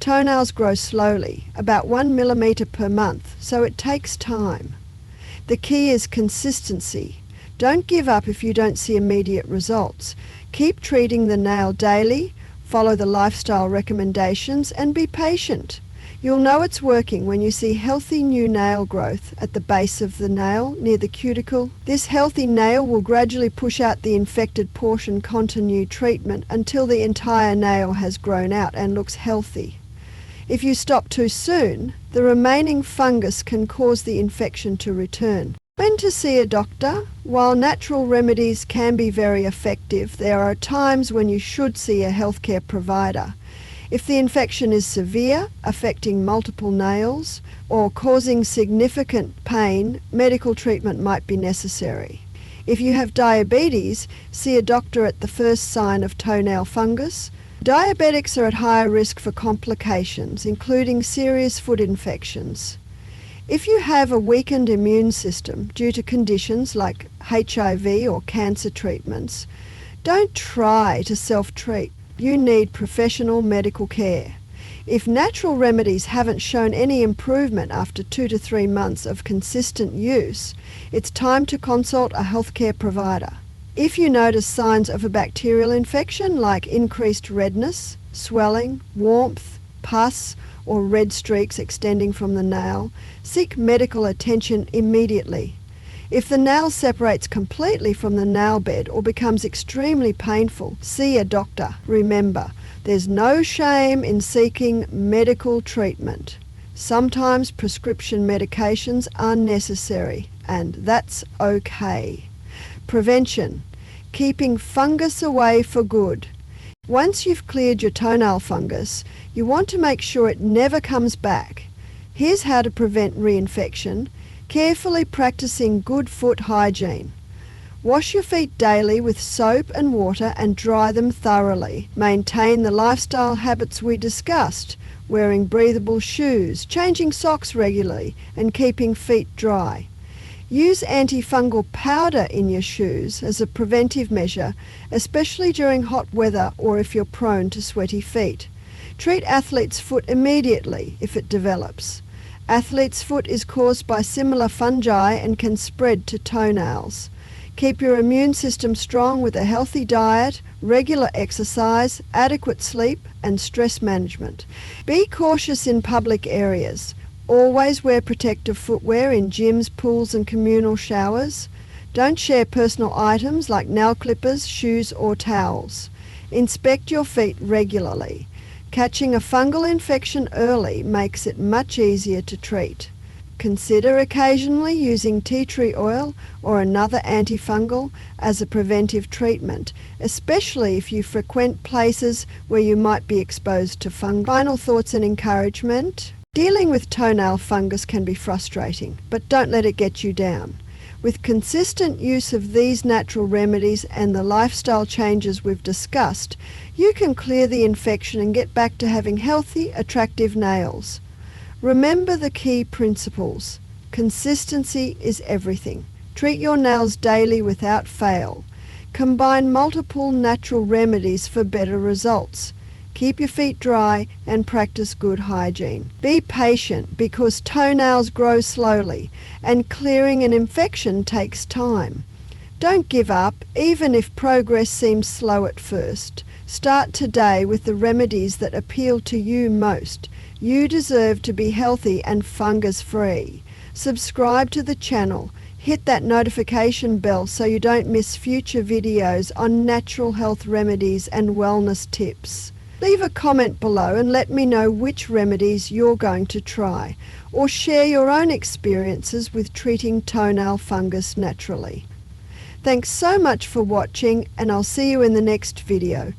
Toenails grow slowly, about 1 millimetre per month, so it takes time. The key is consistency. Don't give up if you don't see immediate results. Keep treating the nail daily, follow the lifestyle recommendations, and be patient. You'll know it's working when you see healthy new nail growth at the base of the nail near the cuticle. This healthy nail will gradually push out the infected portion continue treatment until the entire nail has grown out and looks healthy. If you stop too soon, the remaining fungus can cause the infection to return. When to see a doctor? While natural remedies can be very effective, there are times when you should see a healthcare provider. If the infection is severe, affecting multiple nails, or causing significant pain, medical treatment might be necessary. If you have diabetes, see a doctor at the first sign of toenail fungus. Diabetics are at higher risk for complications, including serious foot infections. If you have a weakened immune system due to conditions like HIV or cancer treatments, don't try to self-treat. You need professional medical care. If natural remedies haven't shown any improvement after 2 to 3 months of consistent use, it's time to consult a healthcare provider. If you notice signs of a bacterial infection like increased redness, swelling, warmth, pus, or red streaks extending from the nail, seek medical attention immediately. If the nail separates completely from the nail bed or becomes extremely painful, see a doctor. Remember, there's no shame in seeking medical treatment. Sometimes prescription medications are necessary, and that's okay. Prevention. Keeping fungus away for good. Once you've cleared your toenail fungus, you want to make sure it never comes back. Here's how to prevent reinfection. Carefully practicing good foot hygiene. Wash your feet daily with soap and water and dry them thoroughly. Maintain the lifestyle habits we discussed, wearing breathable shoes, changing socks regularly, and keeping feet dry. Use antifungal powder in your shoes as a preventive measure, especially during hot weather or if you're prone to sweaty feet. Treat athlete's foot immediately if it develops. Athlete's foot is caused by similar fungi and can spread to toenails. Keep your immune system strong with a healthy diet, regular exercise, adequate sleep, and stress management. Be cautious in public areas. Always wear protective footwear in gyms, pools, and communal showers. Don't share personal items like nail clippers, shoes, or towels. Inspect your feet regularly. Catching a fungal infection early makes it much easier to treat. Consider occasionally using tea tree oil or another antifungal as a preventive treatment, especially if you frequent places where you might be exposed to fungus. Final thoughts and encouragement. Dealing with toenail fungus can be frustrating, but don't let it get you down. With consistent use of these natural remedies and the lifestyle changes we've discussed, you can clear the infection and get back to having healthy, attractive nails. Remember the key principles. Consistency is everything. Treat your nails daily without fail. Combine multiple natural remedies for better results. Keep your feet dry and practice good hygiene. Be patient because toenails grow slowly and clearing an infection takes time. Don't give up even if progress seems slow at first. Start today with the remedies that appeal to you most. You deserve to be healthy and fungus-free. Subscribe to the channel. Hit that notification bell so you don't miss future videos on natural health remedies and wellness tips. Leave a comment below and let me know which remedies you're going to try, or share your own experiences with treating toenail fungus naturally. Thanks so much for watching, and I'll see you in the next video.